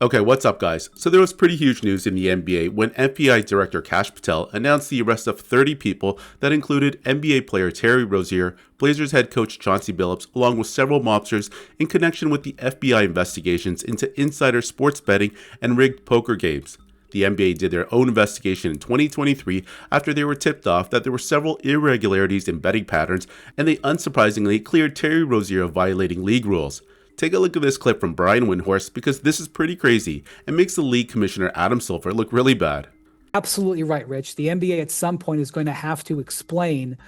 Okay, what's up, guys? So there was pretty huge news in the NBA when FBI Director Kash Patel announced the arrest of 30 people that included NBA player Terry Rozier, Blazers head coach Chauncey Billups, along with several mobsters in connection with the FBI investigations into insider sports betting and rigged poker games. The NBA did their own investigation in 2023 after they were tipped off that there were several irregularities in betting patterns, and they unsurprisingly cleared Terry Rozier of violating league rules. Take a look at this clip from Brian Windhorst because this is pretty crazy and makes the league commissioner Adam Silver look really bad. Absolutely right, Rich. The NBA at some point is going to have to explain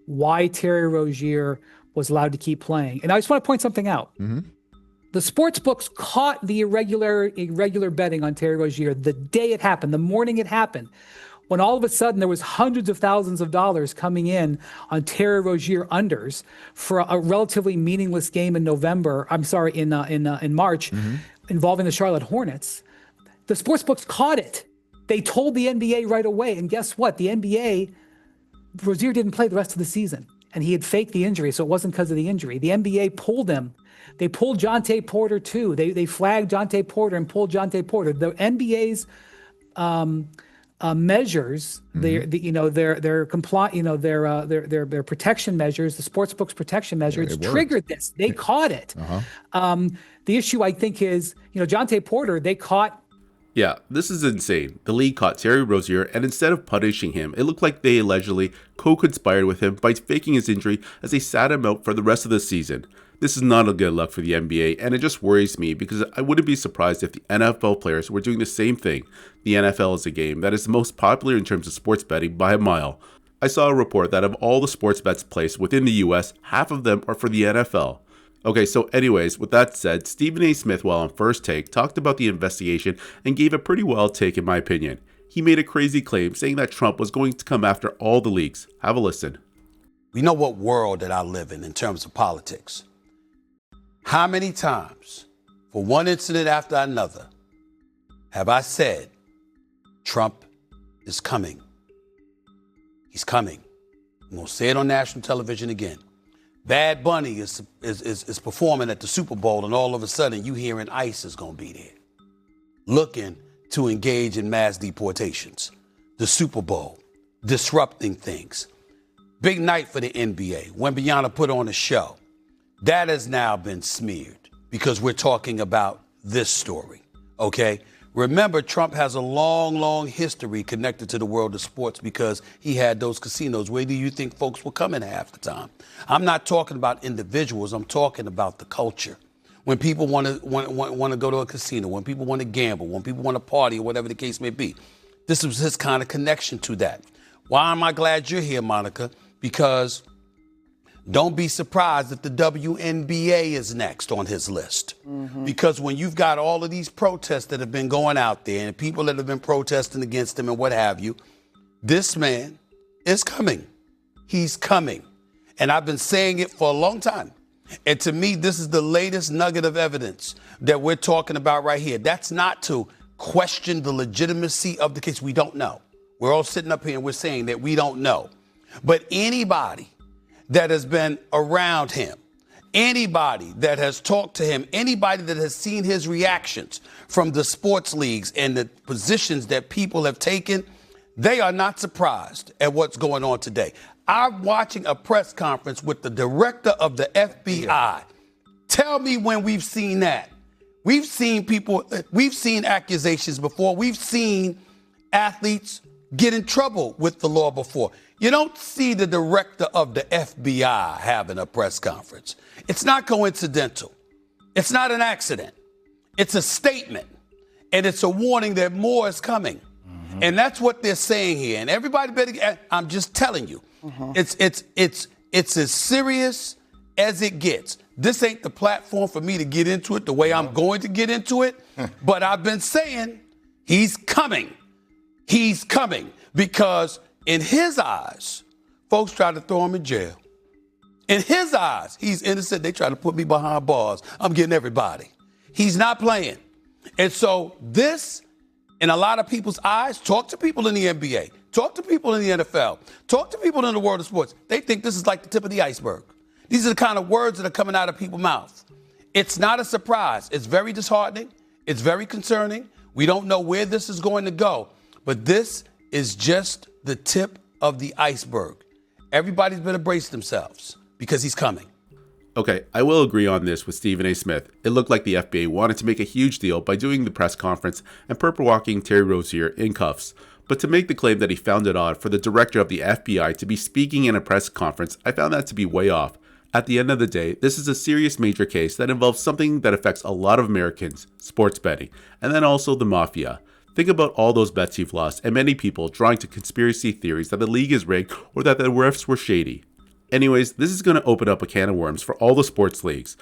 why Terry Rozier was allowed to keep playing. And I just want to point something out. The sports books caught the irregular betting on Terry Rozier the day it happened, the morning it happened, when all of a sudden there was hundreds of thousands of dollars coming in on Terry Rozier unders for a relatively meaningless game in March, involving the Charlotte Hornets. The sports books caught it. They told the NBA right away. And guess what? The NBA, Rozier didn't play the rest of the season, and he had faked the injury, so it wasn't because of the injury. The NBA pulled him. They pulled Jonte Porter too. They flagged Jonte Porter and pulled Jonte Porter. The NBA's measures, their protection measures, the sportsbook's protection measures triggered this. They caught it. The issue, I think, is Jonte Porter. They caught. Yeah, this is insane. The league caught Terry Rozier, and instead of punishing him, it looked like they allegedly co-conspired with him by faking his injury as they sat him out for the rest of the season. This is not a good look for the NBA, and it just worries me because I wouldn't be surprised if the NFL players were doing the same thing. The NFL is a game that is the most popular in terms of sports betting by a mile. I saw a report that of all the sports bets placed within the US, half of them are for the NFL. Okay, so anyways, with that said, Stephen A. Smith, while on First Take, talked about the investigation and gave a pretty wild take in my opinion. He made a crazy claim saying that Trump was going to come after all the leaks. Have a listen. We know what world that I live in terms of politics. How many times, for one incident after another, have I said, Trump is coming? He's coming. I'm going to say it on national television again. Bad Bunny is performing at the Super Bowl, and all of a sudden you hearing ICE is going to be there, looking to engage in mass deportations. The Super Bowl, disrupting things. Big night for the NBA. Wembanyama put on a show. That has now been smeared because we're talking about this story, okay? Remember, Trump has a long, long history connected to the world of sports because he had those casinos. Where do you think folks were coming half the time? I'm not talking about individuals. I'm talking about the culture. When people want to go to a casino, when people want to gamble, when people want to party, or whatever the case may be. This was his kind of connection to that. Why am I glad you're here, Monica? Because don't be surprised if the WNBA is next on his list. Because when you've got all of these protests that have been going out there and people that have been protesting against him and what have you, this man is coming. He's coming. And I've been saying it for a long time. And to me, this is the latest nugget of evidence that we're talking about right here. That's not to question the legitimacy of the case. We don't know. We're all sitting up here and we're saying that we don't know. But anybody that has been around him, anybody that has talked to him, anybody that has seen his reactions from the sports leagues and the positions that people have taken, they are not surprised at what's going on today. I'm watching a press conference with the director of the FBI. Tell me when we've seen that. We've seen people, we've seen accusations before. We've seen athletes get in trouble with the law before. You don't see the director of the FBI having a press conference. It's not coincidental. It's not an accident. It's a statement. And it's a warning that more is coming. And that's what they're saying here. And everybody better, I'm just telling you, it's as serious as it gets. This ain't the platform for me to get into it the way I'm going to get into it. But I've been saying he's coming. He's coming because in his eyes, folks try to throw him in jail. In his eyes, he's innocent. They try to put me behind bars. I'm getting everybody. He's not playing. And so this, in a lot of people's eyes, talk to people in the NBA, talk to people in the NFL, talk to people in the world of sports. They think this is like the tip of the iceberg. These are the kind of words that are coming out of people's mouths. It's not a surprise. It's very disheartening. It's very concerning. We don't know where this is going to go, but this is just the tip of the iceberg. Everybody's better brace themselves because he's coming. Okay, I will agree on this with Stephen A. Smith. It looked like the FBI wanted to make a huge deal by doing the press conference and purple walking Terry Rozier in cuffs. But to make the claim that he found it odd for the director of the FBI to be speaking in a press conference, I found that to be way off. At the end of the day, this is a serious major case that involves something that affects a lot of Americans, sports betting, and then also the mafia. Think about all those bets you've lost and many people drawing to conspiracy theories that the league is rigged or that the refs were shady. Anyways, this is going to open up a can of worms for all the sports leagues.